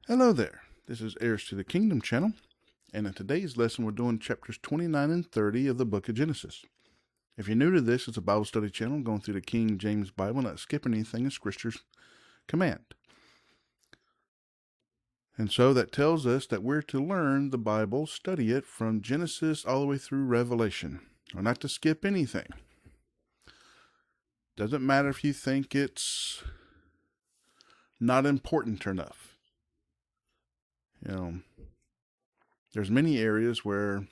Hello there, this is Heirs to the Kingdom channel, and in today's lesson we're doing chapters 29 and 30 of the book of Genesis. If you're new to this, it's a Bible study channel going through the King James Bible, not skipping anything as Scripture's command. And so that tells us that we're to learn the Bible, study it from Genesis all the way through Revelation, or not to skip anything. Doesn't matter if you think it's not important enough. There's many areas where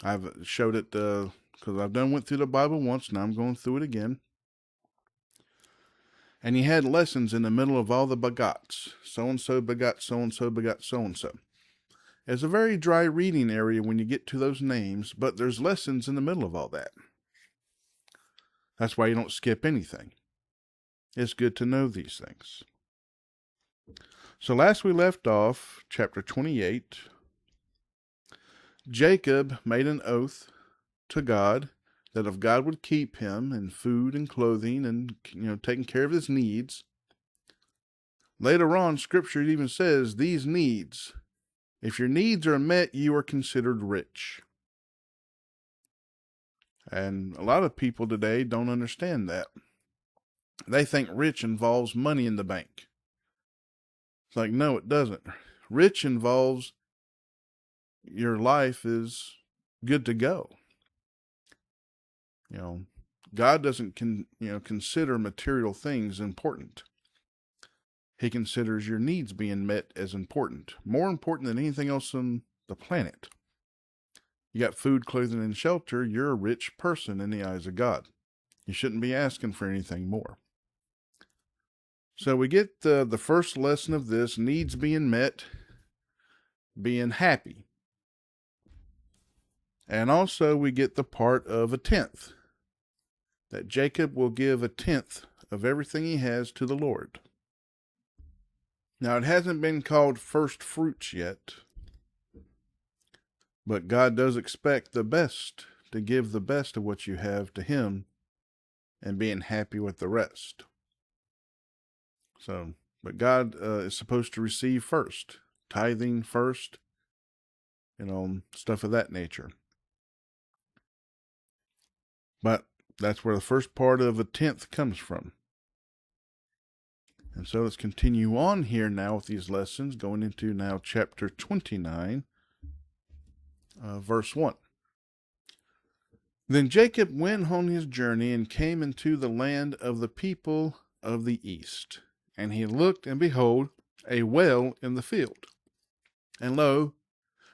I've showed it, because I've went through the Bible once, now I'm going through it again. And he had lessons in the middle of all the begots. So-and-so begot so-and-so begot so-and-so. It's a very dry reading area when you get to those names, but there's lessons in the middle of all that. That's why you don't skip anything. It's good to know these things. So last we left off, chapter 28, Jacob made an oath to God that if God would keep him in food and clothing and, taking care of his needs. Later on, Scripture even says these needs, if your needs are met, you are considered rich. And a lot of people today don't understand that. They think rich involves money in the bank. It's like, no, it doesn't. Rich involves your life is good to go. God doesn't consider material things important. He considers your needs being met as important, more important than anything else on the planet. You got food, clothing, and shelter, you're a rich person in the eyes of God. You shouldn't be asking for anything more. So we get the first lesson of this, needs being met, being happy. And also we get the part of a tenth, that Jacob will give a tenth of everything he has to the Lord. Now it hasn't been called first fruits yet, but God does expect the best, to give the best of what you have to him and being happy with the rest. But God is supposed to receive first, tithing first, stuff of that nature. But that's where the first part of a tenth comes from. And so let's continue on here now with these lessons, going into now chapter 29, verse 1. Then Jacob went on his journey and came into the land of the people of the east. And he looked, and behold, a well in the field. And lo,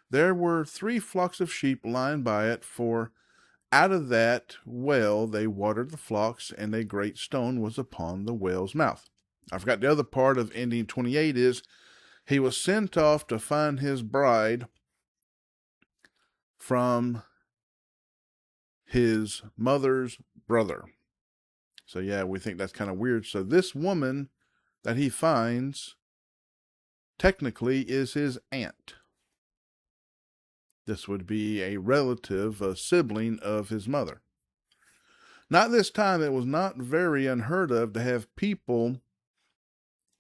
there were 3 flocks of sheep lying by it, for out of that well they watered the flocks, and a great stone was upon the well's mouth. I forgot the other part of ending 28 is, he was sent off to find his bride from his mother's brother. So yeah, we think that's kind of weird. So this woman that he finds technically is his aunt. This would be a relative, a sibling of his mother. Not this time, it was not very unheard of to have people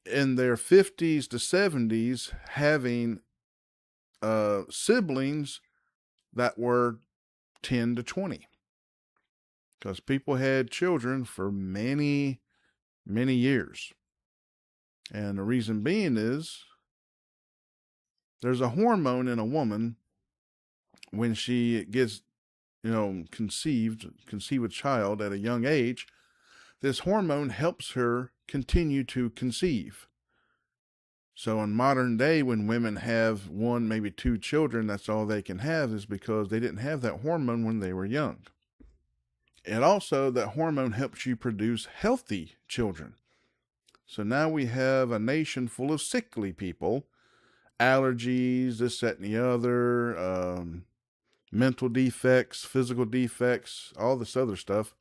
in their 50s to 70s having siblings that were 10 to 20. Because people had children for many, many years. And the reason being is there's a hormone in a woman when she gets, conceive a child at a young age. This hormone helps her continue to conceive. So in modern day, when women have 1, maybe 2 children, that's all they can have, is because they didn't have that hormone when they were young. And also that hormone helps you produce healthy children. So now we have a nation full of sickly people, allergies, this, that, and the other, mental defects, physical defects, all this other stuff.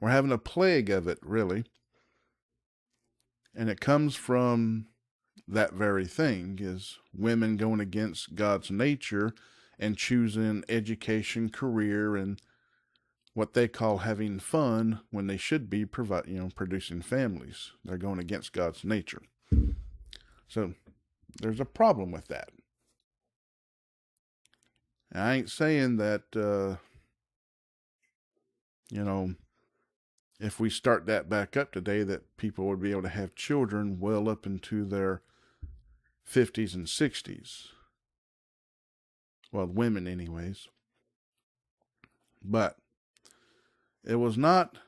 We're having a plague of it, really. And it comes from that very thing, is women going against God's nature and choosing education, career, and what they call having fun when they should be producing families. They're going against God's nature. So there's a problem with that. And I ain't saying that, if we start that back up today, that people would be able to have children well up into their 50s and 60s. Well, women anyways. But it was not,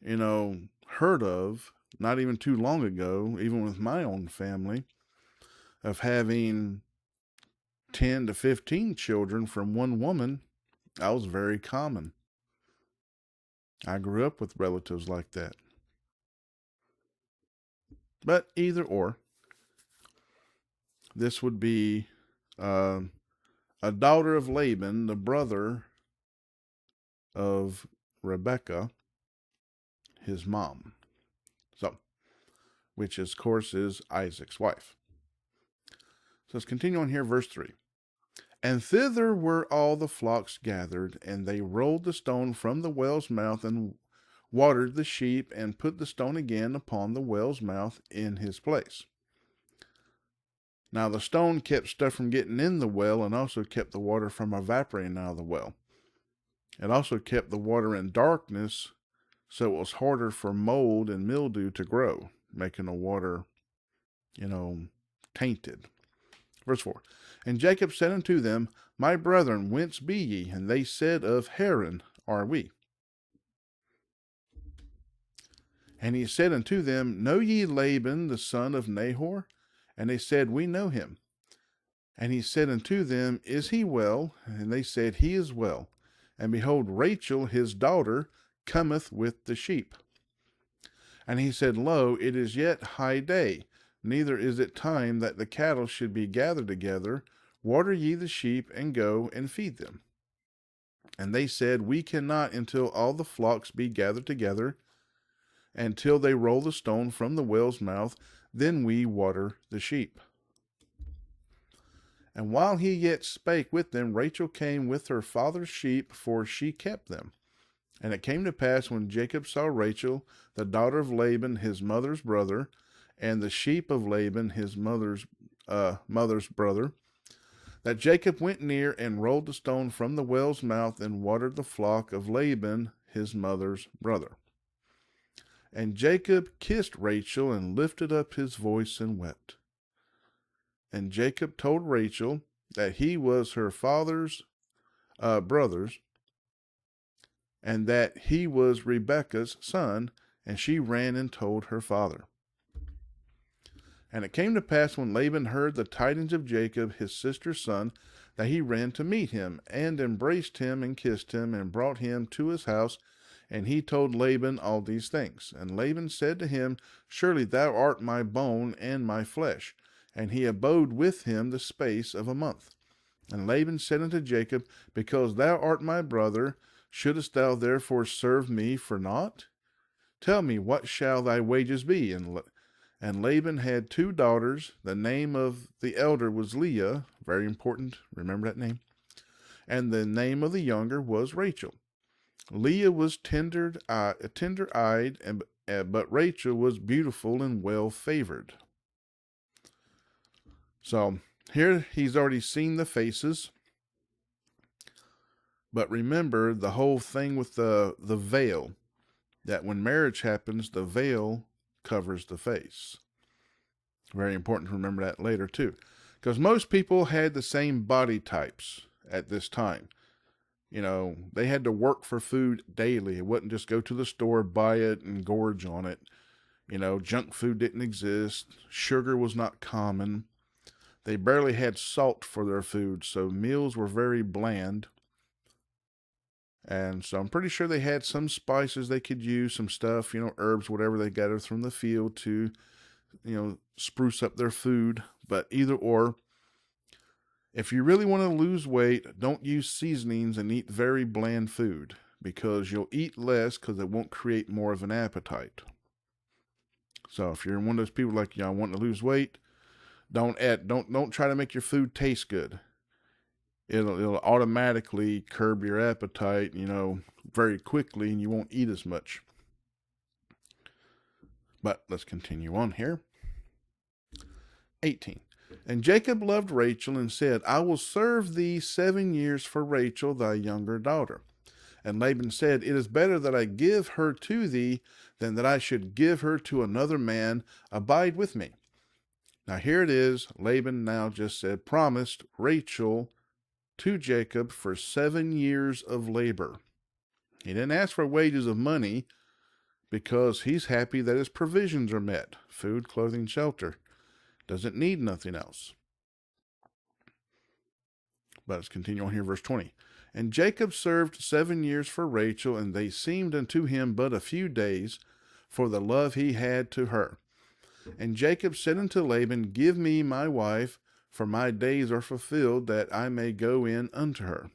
heard of, not even too long ago, even with my own family, of having 10 to 15 children from one woman. That was very common. I grew up with relatives like that. But either or, this would be a daughter of Laban, the brother of Rebekah, his mom. So, which of course is Isaac's wife. So let's continue on here, verse 3. And thither were all the flocks gathered, and they rolled the stone from the well's mouth and watered the sheep, and put the stone again upon the well's mouth in his place. Now the stone kept stuff from getting in the well, and also kept the water from evaporating out of the well. It also kept the water in darkness, so it was harder for mold and mildew to grow, making the water, tainted. Verse 4. And Jacob said unto them, My brethren, whence be ye? And they said, Of Haran are we. And he said unto them, Know ye Laban the son of Nahor? And they said, We know him. And he said unto them, Is he well? And they said, He is well. And behold, Rachel his daughter cometh with the sheep. And he said, Lo, it is yet high day, neither is it time that the cattle should be gathered together. Water ye the sheep, and go and feed them. And they said, We cannot until all the flocks be gathered together, until they roll the stone from the well's mouth, then we water the sheep. And while he yet spake with them, Rachel came with her father's sheep, for she kept them. And it came to pass, when Jacob saw Rachel, the daughter of Laban his mother's brother, and the sheep of Laban his mother's brother, that Jacob went near and rolled the stone from the well's mouth, and watered the flock of Laban his mother's brother. And Jacob kissed Rachel, and lifted up his voice, and wept. And Jacob told Rachel that he was her father's brothers, and that he was Rebekah's son, and she ran and told her father. And it came to pass, when Laban heard the tidings of Jacob his sister's son, that he ran to meet him, and embraced him, and kissed him, and brought him to his house. And he told Laban all these things. And Laban said to him, Surely thou art my bone and my flesh. And he abode with him the space of a month. And Laban said unto Jacob, Because thou art my brother, shouldest thou therefore serve me for naught? Tell me, what shall thy wages be? And Laban had 2 daughters. The name of the elder was Leah. Very important. Remember that name. And the name of the younger was Rachel. Leah was tender-eyed, but Rachel was beautiful and well-favored. So here he's already seen the faces. But remember the whole thing with the veil, that when marriage happens, the veil covers the face. Very important to remember that later too, because most people had the same body types at this time. They had to work for food daily. It wouldn't just go to the store, buy it, and gorge on it. Junk food didn't exist. Sugar was not common. They barely had salt for their food, so meals were very bland. And so I'm pretty sure they had some spices they could use, some stuff, herbs, whatever they gathered from the field to, spruce up their food. But either or, if you really want to lose weight, don't use seasonings and eat very bland food, because you'll eat less because it won't create more of an appetite. So if you're one of those people like, wanting to lose weight, don't try to make your food taste good. It'll automatically curb your appetite, very quickly, and you won't eat as much. But let's continue on here. 18. And Jacob loved Rachel and said, I will serve thee 7 years for Rachel, thy younger daughter. And Laban said, It is better that I give her to thee than that I should give her to another man. Abide with me. Now here it is. Laban now just said, promised Rachel to Jacob for 7 years of labor. He didn't ask for wages of money because he's happy that his provisions are met. Food, clothing, shelter. Doesn't need nothing else. But let's continue on here, verse 20. And Jacob served 7 years for Rachel, and they seemed unto him but a few days, for the love he had to her. And Jacob said unto Laban, Give me my wife, for my days are fulfilled, that I may go in unto her.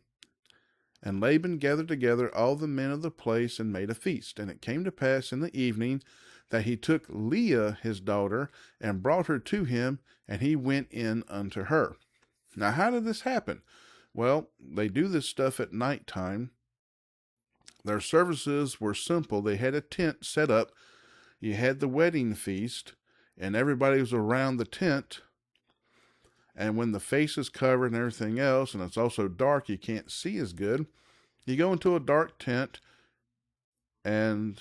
And Laban gathered together all the men of the place, and made a feast. And it came to pass in the evening that he took Leah his daughter, and brought her to him, and he went in unto her. Now how did this happen? Well, they do this stuff at nighttime. Their services were simple. They had a tent set up. You had the wedding feast, and everybody was around the tent. And when the face is covered and everything else, and it's also dark, you can't see as good, you go into a dark tent and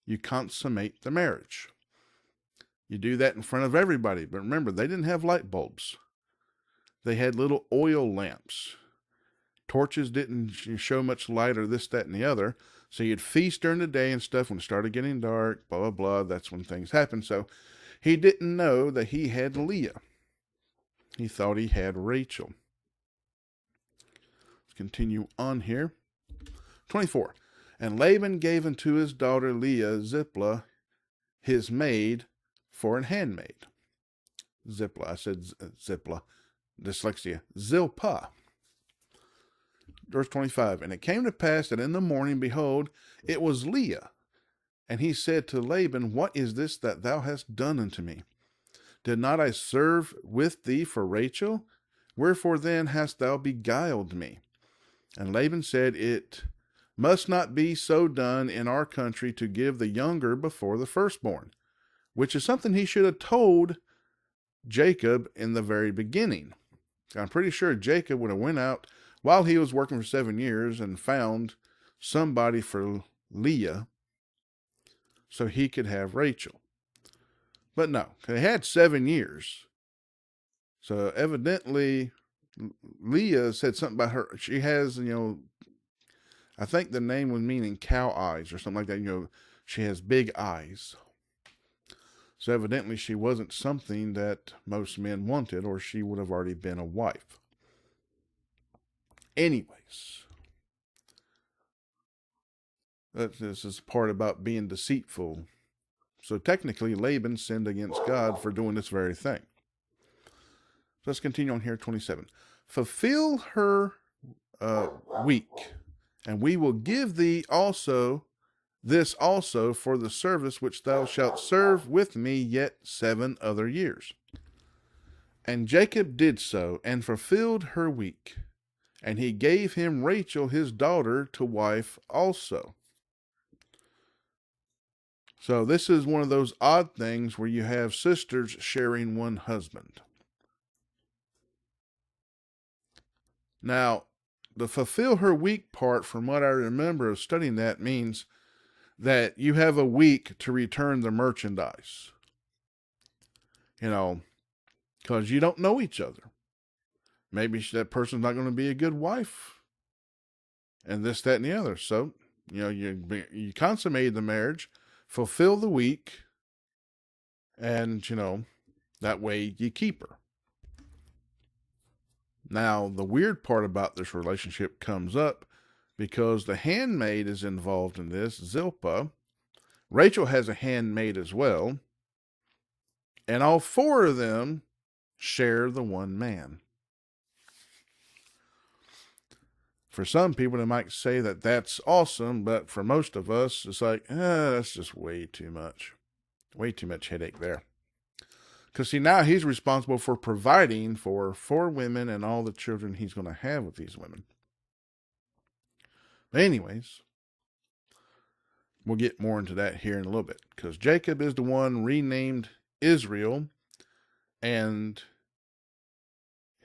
you consummate the marriage. You do that in front of everybody. But remember, they didn't have light bulbs. They had little oil lamps. Torches didn't show much light or this, that, and the other. So you'd feast during the day and stuff. When it started getting dark, blah, blah, blah, that's when things happened. So he didn't know that he had Leah. He thought he had Rachel. Let's continue on here. 24. And Laban gave unto his daughter Leah Zilpah, his maid, for an handmaid. Zilpah. I said Zilpah. Dyslexia. Zilpah. Verse 25. And it came to pass that in the morning, behold, it was Leah. And he said to Laban, What is this that thou hast done unto me? Did not I serve with thee for Rachel? Wherefore then hast thou beguiled me? And Laban said, It must not be so done in our country to give the younger before the firstborn, which is something he should have told Jacob in the very beginning. I'm pretty sure Jacob would have went out while he was working for 7 years and found somebody for Leah so he could have Rachel. But no, they had 7 years. So evidently Leah said something about her. She has, I think the name was meaning cow eyes or something like that. She has big eyes. So evidently she wasn't something that most men wanted, or she would have already been a wife. Anyways, this is part about being deceitful. So technically Laban sinned against God for doing this very thing. So let's continue on here, 27. Fulfill her week, and we will give thee also this also for the service which thou shalt serve with me yet 7 other years. And Jacob did so, and fulfilled her week. And he gave him Rachel his daughter to wife also. So this is one of those odd things where you have sisters sharing one husband. Now, the fulfill her week part, from what I remember of studying that, means that you have a week to return the merchandise. Because you don't know each other. Maybe that person's not going to be a good wife. And this, that, and the other. So, you consummated the marriage, fulfill the week, and, that way you keep her. Now, the weird part about this relationship comes up because the handmaid is involved in this, Zilpah. Rachel has a handmaid as well. And all 4 of them share the one man. For some people, they might say that that's awesome, but for most of us, it's like, that's just way too much. Way too much headache there. Because see, now he's responsible for providing for 4 women and all the children he's going to have with these women. But anyways, we'll get more into that here in a little bit. Because Jacob is the one renamed Israel. And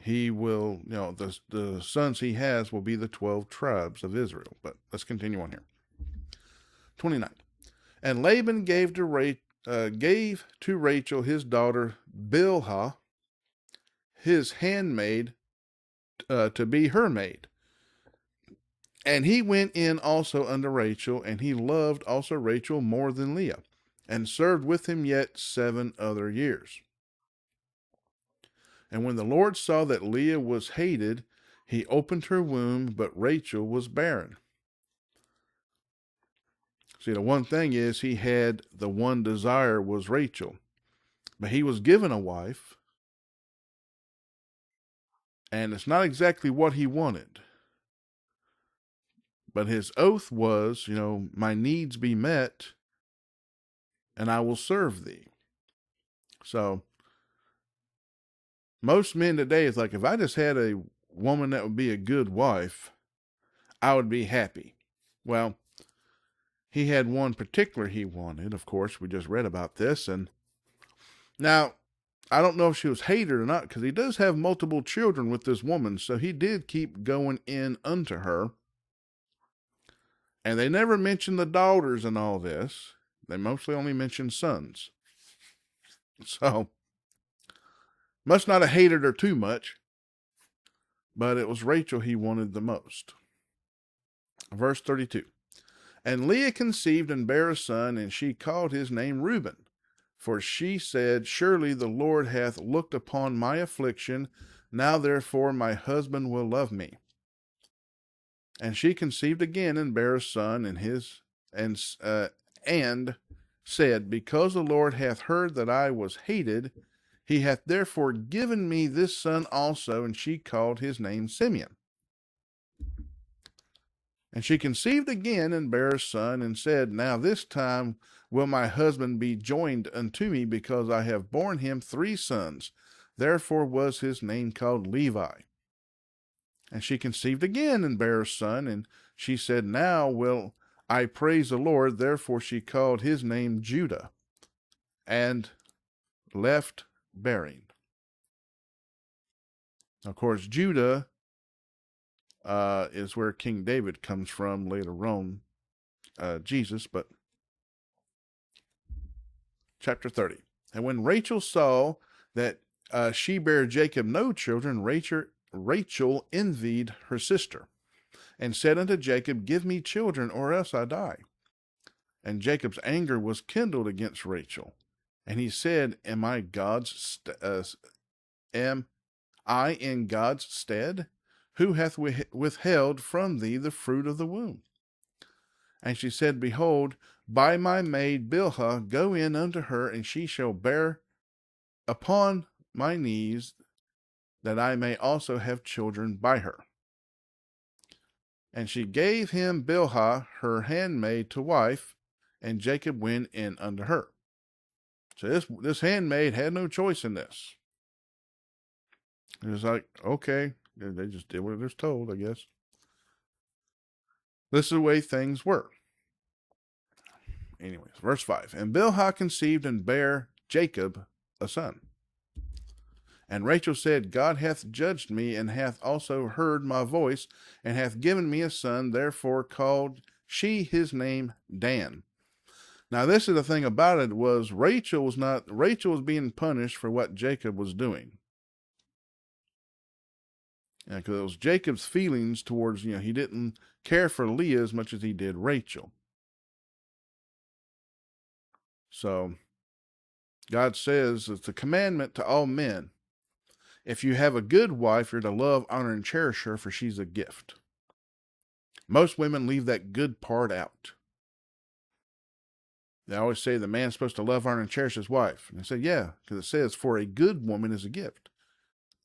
he will, the sons he has will be the 12 tribes of Israel. But let's continue on here. 29. And Laban gave to Rachel his daughter Bilhah, his handmaid, to be her maid. And he went in also unto Rachel, and he loved also Rachel more than Leah, and served with him yet 7 other years. And when the Lord saw that Leah was hated, he opened her womb, but Rachel was barren. See, the one thing is, he had the one desire was Rachel, but he was given a wife, and it's not exactly what he wanted. But his oath was, my needs be met, and I will serve thee. So, most men today is like, if I just had a woman that would be a good wife, I would be happy. Well, he had one particular he wanted. Of course, we just read about this. And now, I don't know if she was hated or not, because he does have multiple children with this woman. So he did keep going in unto her. And they never mention the daughters and all this. They mostly only mention sons. So, must not have hated her too much, but it was Rachel he wanted the most. Verse 32. And Leah conceived and bare a son, and she called his name Reuben. For she said, surely the Lord hath looked upon my affliction. Now therefore my husband will love me. And she conceived again and bare a son, and said, because the Lord hath heard that I was hated, he hath therefore given me this son also. And she called his name Simeon. And she conceived again and bare a son, and said, now this time will my husband be joined unto me, because I have borne him 3 sons. Therefore was his name called Levi. And she conceived again and bare a son, and she said, now will I praise the Lord. Therefore she called his name Judah, and left bearing. Of course, Judah is where King David comes from later on, Jesus, but chapter 30. And when Rachel saw that she bare Jacob no children, Rachel envied her sister, and said unto Jacob, give me children, or else I die. And Jacob's anger was kindled against Rachel. And he said, am I in God's stead? Who hath withheld from thee the fruit of the womb? And she said, behold, by my maid Bilhah, go in unto her, and she shall bear upon my knees, that I may also have children by her. And she gave him Bilhah, her handmaid, to wife, and Jacob went in unto her. So this handmaid had no choice in this. It was like, okay, they just did what they're told, I guess. This is the way things were. Anyways, verse 5. And Bilhah conceived and bare Jacob a son. And Rachel said, God hath judged me, and hath also heard my voice, and hath given me a son. Therefore called she his name Dan. Now this is the thing about it, was Rachel was being punished for what Jacob was doing. Because it was Jacob's feelings towards, he didn't care for Leah as much as he did Rachel. So God says it's a commandment to all men. If you have a good wife, you're to love, honor, and cherish her, for she's a gift. Most women leave that good part out. They always say the man's supposed to love, honor, and cherish his wife. And I say, yeah, because it says, for a good woman is a gift.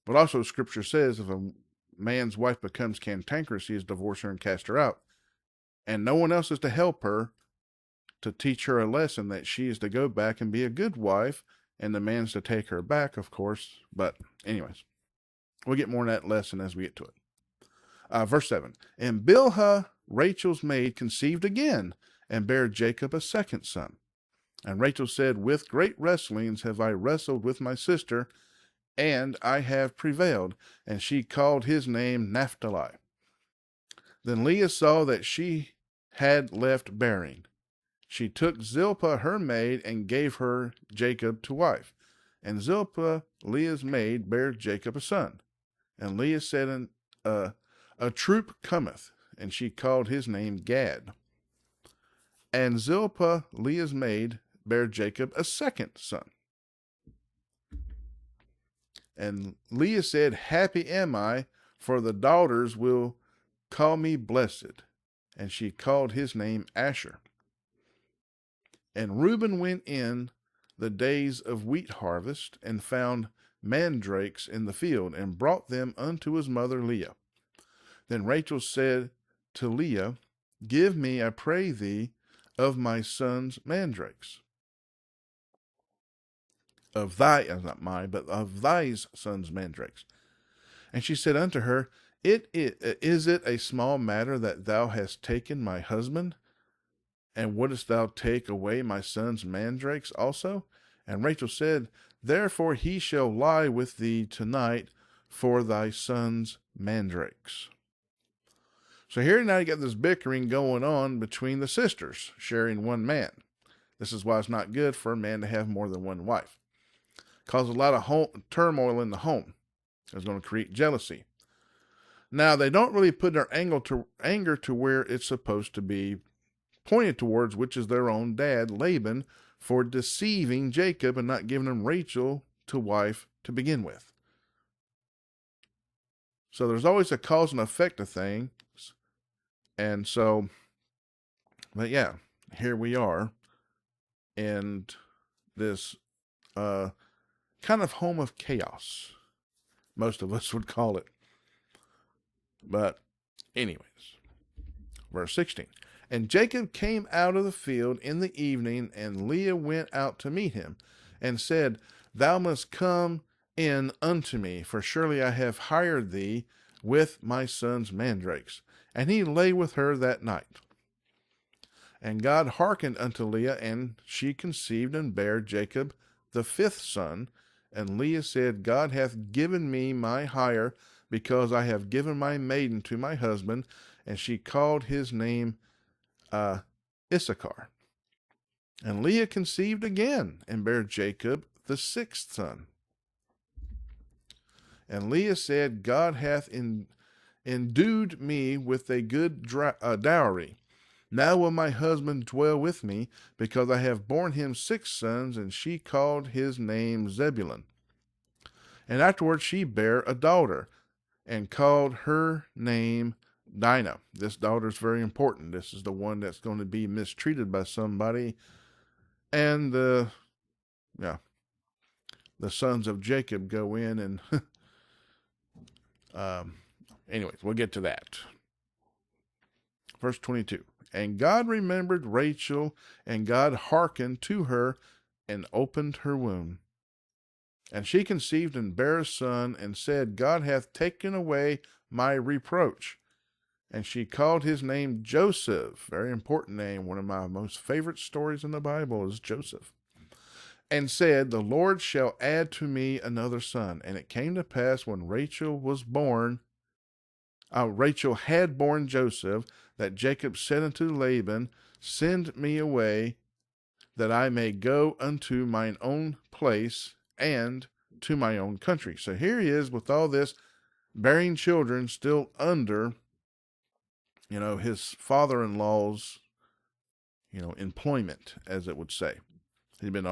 But also Scripture says, if a man's wife becomes cantankerous, he is to divorce her and cast her out. And no one else is to help her, to teach her a lesson that she is to go back and be a good wife, and the man's to take her back, of course. But anyways, we'll get more in that lesson as we get to it. Verse 7. And Bilhah, Rachel's maid, conceived again, and bare Jacob a second son. And Rachel said, with great wrestlings have I wrestled with my sister, and I have prevailed. And she called his name Naphtali. Then Leah saw that she had left bearing. She took Zilpah her maid and gave her Jacob to wife. And Zilpah, Leah's maid, bare Jacob a son. And Leah said, a troop cometh, and she called his name Gad. And Zilpah, Leah's maid, bare Jacob a second son. And Leah said, happy am I, for the daughters will call me blessed. And she called his name Asher. And Reuben went in the days of wheat harvest, and found mandrakes in the field, and brought them unto his mother Leah. Then Rachel said to Leah, give me, I pray thee, of my son's mandrakes. Of thy, not my, but of thy son's mandrakes. And she said unto her, is it a small matter that thou hast taken my husband? And wouldest thou take away my son's mandrakes also? And Rachel said, therefore he shall lie with thee tonight for thy son's mandrakes. So here now you got this bickering going on between the sisters, sharing one man. This is why it's not good for a man to have more than one wife. Causes a lot of turmoil in the home. It's going to create jealousy. Now, they don't really put their anger to where it's supposed to be pointed towards, which is their own dad, Laban, for deceiving Jacob and not giving him Rachel to wife to begin with. So there's always a cause and effect of things. And so, but yeah, here we are in this kind of home of chaos, most of us would call it. But anyways, verse 16. And Jacob came out of the field in the evening, and Leah went out to meet him, and said, thou must come in unto me, for surely I have hired thee with my son's mandrakes. And he lay with her that night. And God hearkened unto Leah, and she conceived and bare Jacob the fifth son. And Leah said, God hath given me my hire, because I have given my maiden to my husband. And she called his name Issachar. And Leah conceived again, and bare Jacob the sixth son. And Leah said, God hath endued me with a good dowry. Now will my husband dwell with me, because I have borne him 6 sons. And she called his name Zebulun. And afterward she bare a daughter, and called her name Dinah. This daughter is very important. This is the one that's going to be mistreated by somebody. And the sons of Jacob go in and anyways, we'll get to that. Verse 22. And God remembered Rachel, and God hearkened to her, and opened her womb. And she conceived and bare a son, and said, God hath taken away my reproach. And she called his name Joseph. Very important name. One of my most favorite stories in the Bible is Joseph. And said, the Lord shall add to me another son. And it came to pass when Rachel had borne Joseph, that Jacob said unto Laban, send me away, that I may go unto mine own place and to my own country. So here he is with all this, bearing children, still under his father-in-law's, employment, as it would say. He'd been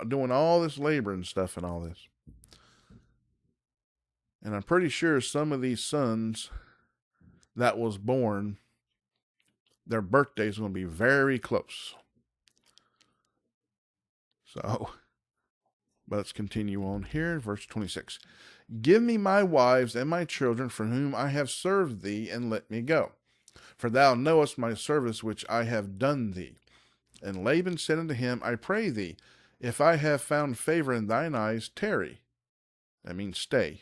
doing all this labor and stuff and all this. And I'm pretty sure some of these sons that was born, their birthdays are going to be very close. So, but let's continue on here. Verse 26. Give me my wives and my children, for whom I have served thee, and let me go. For thou knowest my service which I have done thee. And Laban said unto him, I pray thee, if I have found favor in thine eyes, tarry. That means stay.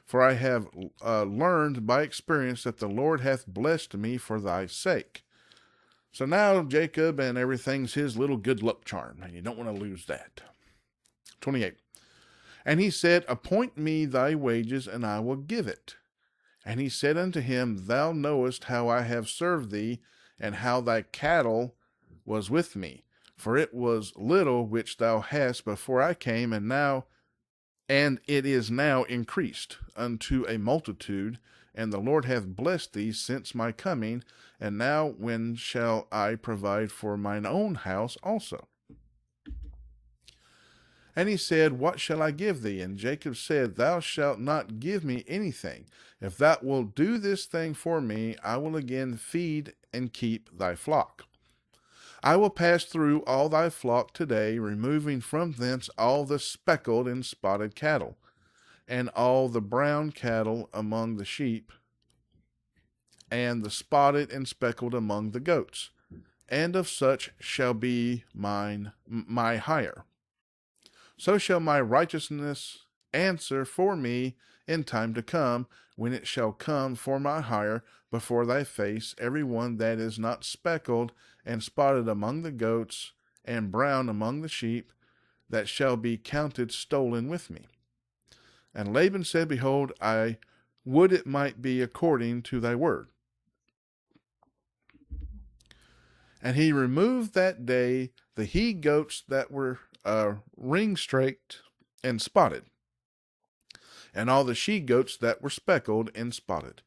For I have learned by experience that the Lord hath blessed me for thy sake. So now Jacob and everything's his little good luck charm, and you don't want to lose that. 28. And he said, Appoint me thy wages, and I will give it. And he said unto him, Thou knowest how I have served thee, and how thy cattle was with me. For it was little which thou hast before I came, and it is now increased unto a multitude, and the Lord hath blessed thee since my coming. And now when shall I provide for mine own house also? And he said, What shall I give thee? And Jacob said, Thou shalt not give me anything. If thou wilt do this thing for me, I will again feed and keep thy flock. I will pass through all thy flock today, removing from thence all the speckled and spotted cattle, and all the brown cattle among the sheep, and the spotted and speckled among the goats. And of such shall be my hire. So shall my righteousness answer for me in time to come, when it shall come for my hire before thy face, every one that is not speckled and spotted among the goats, and brown among the sheep, that shall be counted stolen with me. And Laban said, Behold, I would it might be according to thy word. And he removed that day the he goats that were ring-straked and spotted, and all the she goats that were speckled and spotted,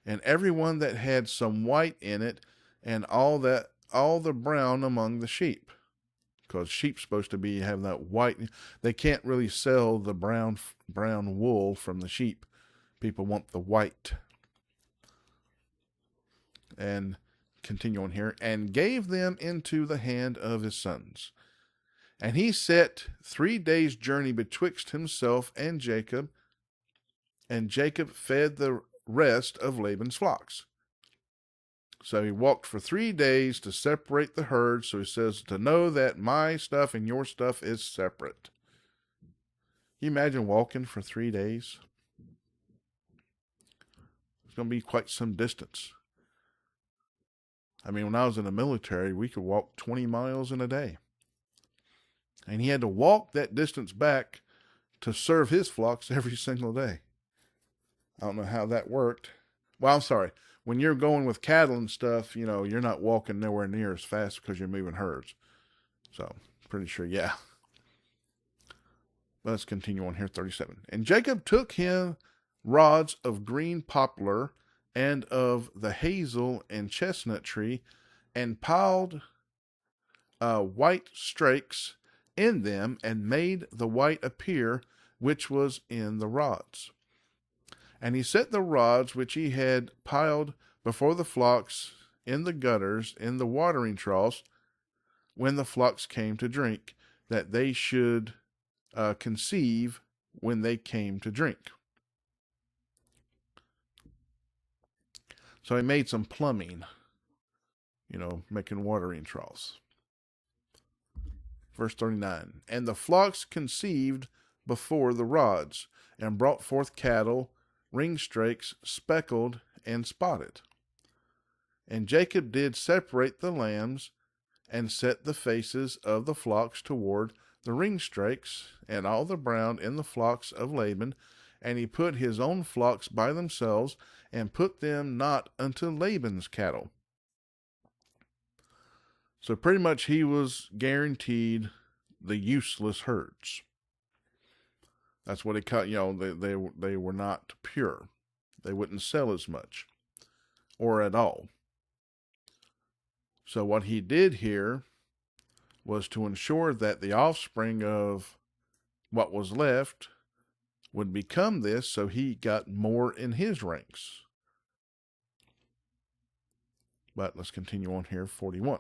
and every one that had some white in it, and all the brown among the sheep, because sheep's supposed to be having that white. They can't really sell the brown wool from the sheep. People want the white. And continue on here, and gave them into the hand of his sons. And he set 3 days' journey betwixt himself and Jacob fed the rest of Laban's flocks. So he walked for 3 days to separate the herd. So he says, to know that my stuff and your stuff is separate. Can you imagine walking for 3 days? It's going to be quite some distance. I mean, when I was in the military, we could walk 20 miles in a day. And he had to walk that distance back to serve his flocks every single day. I don't know how that worked. Well, I'm sorry. When you're going with cattle and stuff, you're not walking nowhere near as fast because you're moving herds. So, pretty sure, yeah. Let's continue on here, 37. And Jacob took him rods of green poplar and of the hazel and chestnut tree, and piled white strakes in them, and made the white appear which was in the rods. And he set the rods which he had piled before the flocks in the gutters, in the watering troughs, when the flocks came to drink, that they should conceive when they came to drink. So he made some plumbing, making watering troughs. Verse 39, and the flocks conceived before the rods, and brought forth cattle, ring-strakes, speckled and spotted. And Jacob did separate the lambs, and set the faces of the flocks toward the ring-strakes, and all the brown in the flocks of Laban, and he put his own flocks by themselves, and put them not unto Laban's cattle. So pretty much he was guaranteed the useless herds. That's what he cut. They were not pure. They wouldn't sell as much or at all. So what he did here was to ensure that the offspring of what was left would become this, so he got more in his ranks. But let's continue on here, 41.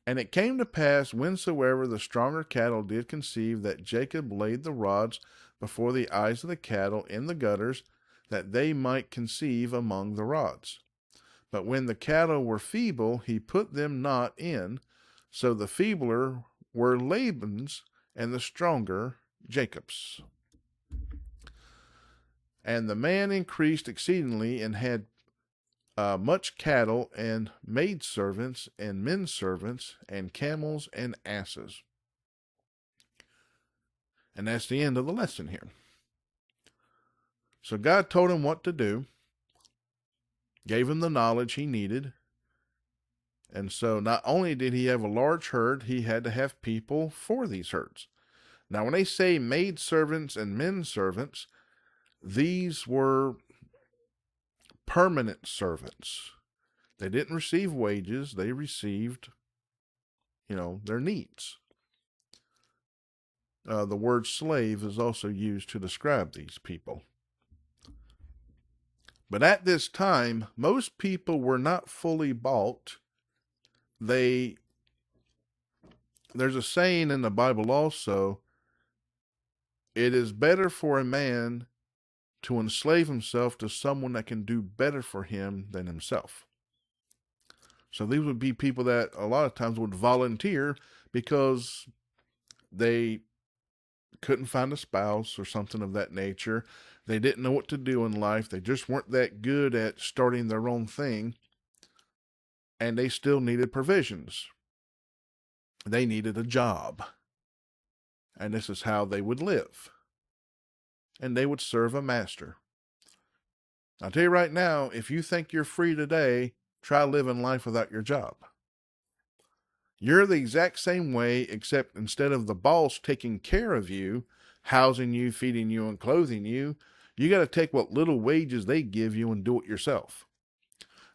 And it came to pass, whensoever the stronger cattle did conceive, that Jacob laid the rods before the eyes of the cattle in the gutters, that they might conceive among the rods. But when the cattle were feeble, he put them not in. So the feebler were Laban's, and the stronger Jacob's. And the man increased exceedingly, and had much cattle, and maidservants, and menservants, and camels, and asses. And that's the end of the lesson here. So God told him what to do, gave him the knowledge he needed. And so not only did he have a large herd, he had to have people for these herds. Now, when they say maid servants and men servants, these were permanent servants. They didn't receive wages. They received, their needs. The word slave is also used to describe these people. But at this time, most people were not fully bought. There's a saying in the Bible also, it is better for a man to enslave himself to someone that can do better for him than himself. So these would be people that a lot of times would volunteer because they couldn't find a spouse or something of that nature. They didn't know what to do in life. They just weren't that good at starting their own thing. And they still needed provisions. They needed a job. And this is how they would live. And they would serve a master. I'll tell you right now, if you think you're free today, try living life without your job. You're the exact same way, except instead of the boss taking care of you, housing you, feeding you, and clothing you, you got to take what little wages they give you and do it yourself.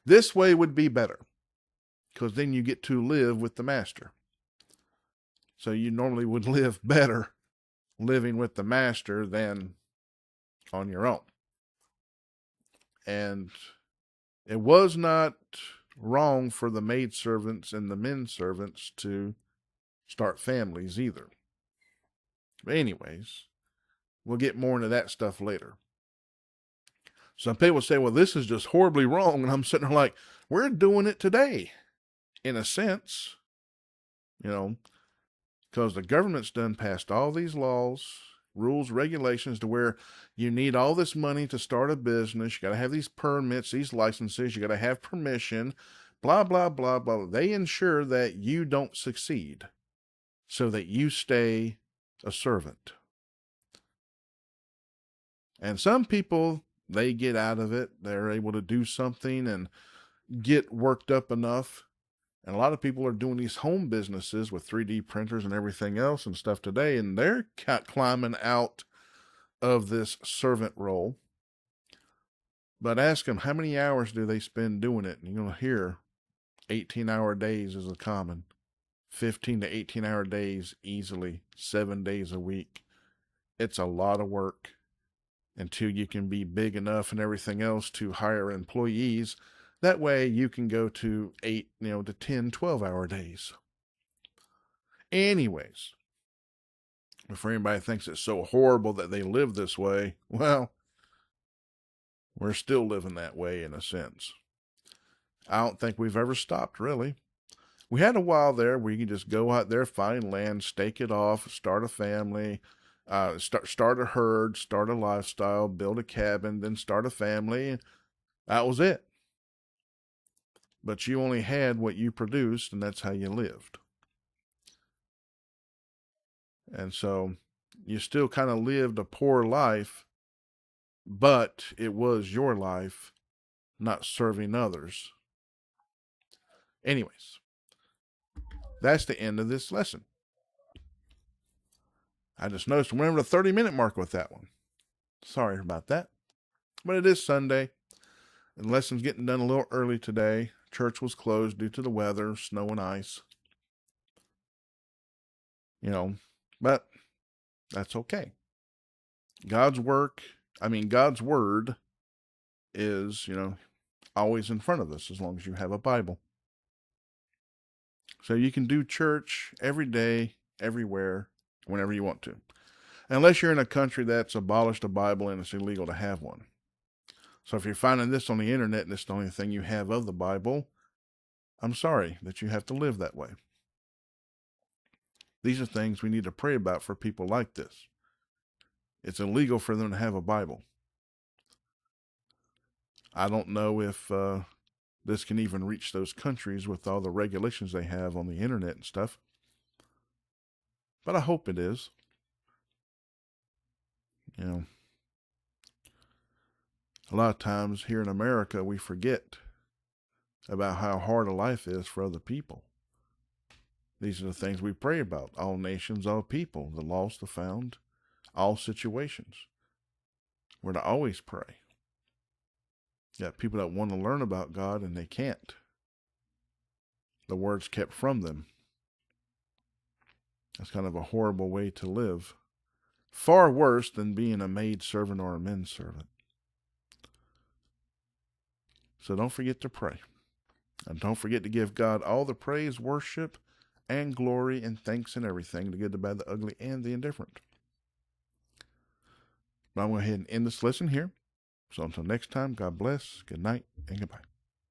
This way would be better, because then you get to live with the master. So you normally would live better living with the master than on your own. And it was not wrong for the maidservants and the men servants to start families either. But anyways, we'll get more into that stuff later. Some people say, well, this is just horribly wrong. And I'm sitting there like, we're doing it today, in a sense, because the government's done passed all these laws, rules, regulations to where you need all this money to start a business. You got to have these permits, these licenses. You got to have permission, blah, blah, blah, blah. They ensure that you don't succeed so that you stay a servant. And some people, they get out of it. They're able to do something and get worked up enough. And a lot of people are doing these home businesses with 3D printers and everything else and stuff today, and they're climbing out of this servant role. But ask them, how many hours do they spend doing it? And you're going to hear 18-hour days is a common. 15 to 18-hour days easily, 7 days a week. It's a lot of work until you can be big enough and everything else to hire employees. That way you can go to 8, to 10, 12-hour days. Anyways, if anybody thinks it's so horrible that they live this way, well, we're still living that way in a sense. I don't think we've ever stopped, really. We had a while there where you can just go out there, find land, stake it off, start a family, start a herd, start a lifestyle, build a cabin, then start a family. That was it. But you only had what you produced, and that's how you lived. And so you still kind of lived a poor life, but it was your life, not serving others. Anyways, that's the end of this lesson. I just noticed we went over the 30-minute mark with that one. Sorry about that. But it is Sunday. The lesson's getting done a little early today. Church was closed due to the weather, snow and ice. But that's okay. God's word is, always in front of us as long as you have a Bible. So you can do church every day, everywhere, whenever you want to. Unless you're in a country that's abolished a Bible and it's illegal to have one. So if you're finding this on the internet and it's the only thing you have of the Bible, I'm sorry that you have to live that way. These are things we need to pray about for people like this. It's illegal for them to have a Bible. I don't know if this can even reach those countries with all the regulations they have on the internet and stuff. But I hope it is. You know, a lot of times here in America, we forget about how hard a life is for other people. These are the things we pray about. All nations, all people, the lost, the found, all situations. We're to always pray. You got people that want to learn about God and they can't. The word's kept from them. That's kind of a horrible way to live. Far worse than being a maid servant or a men servant. So don't forget to pray. And don't forget to give God all the praise, worship, and glory and thanks and everything, the good, the bad, the ugly, and the indifferent. But I'm going to go ahead and end this lesson here. So until next time, God bless, good night, and goodbye.